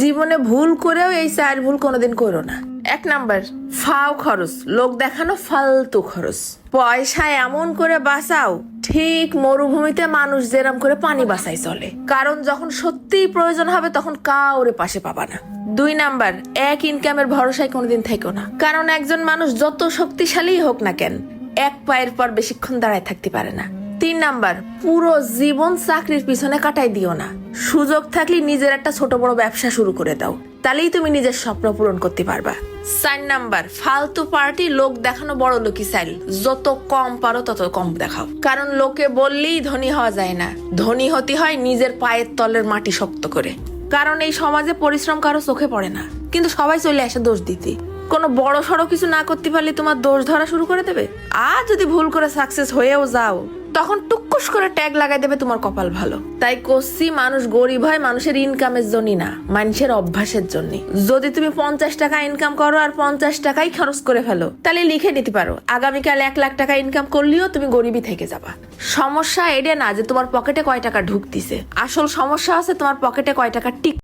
জীবনে ভুল করেও এই 4 ভুল কোনোদিন করো না। 1 নাম্বার, ফাও খরচ, লোক দেখানো ফালতু খরচ। পয়সা এমন করে বাঁচাও ঠিক মরুভূমিতে মানুষ যেরম করে পানি বাঁচাই চলে, কারণ যখন সত্যিই প্রয়োজন হবে তখন কাউরে পাশে পাবা না। 2 নাম্বার, এক ইনকামের ভরসায় কোনোদিন থেকো না, কারণ একজন মানুষ যত শক্তিশালী হোক না কেন এক পায়ের পর বেশিক্ষণ দাঁড়ায় থাকতে পারে না। 3 নাম্বার, পুরো জীবন চাকরির পিছনে কাটাই দিও না, সুযোগ থাকলে নিজের একটা ছোট বড় ব্যবসা শুরু করে দাও, তাহলেই তুমি নিজের স্বপ্ন পূরণ করতে পারবা। 4 নাম্বার, ফালতু পার্টি, লোক দেখানো বড় লোকই চাইল, যত কম পারো তত কম দেখাও, কারণ লোকে বললেই ধনী হওয়া যায় না, ধনী হতে হয় নিজের পায়ের তলের মাটি শক্ত করে। কারণ এই সমাজে পরিশ্রম কারো চোখে পড়ে না, কিন্তু সবাই চলে আসে দোষ দিতে। কোনো বড় সড়ো কিছু না করতে পারলে তোমার দোষ ধরা শুরু করে দেবে, আর যদি ভুল করে সাকসেস হয়েও যাও তখন টুকুস করে ট্যাগ লাগাই দেবে তোমার কপাল ভালো। তাই কোসি মানুষ গরিব হয় মানুষের ইনকামের জন্য না, মানুষের অভ্যাসের জন্য। যদি তুমি 50 টাকা ইনকাম করো আর 50 টাকাই খরচ করে ফেলো, তাহলে লিখে নিতে পারো আগামীকাল 1 লাখ টাকা ইনকাম করলেও তুমি গরিবই থেকে যাবা। সমস্যা এটা না যে তোমার পকেটে কয় টাকা ঢুকতিছে, আসল সমস্যা আছে তোমার পকেটে কয় টাকা টিক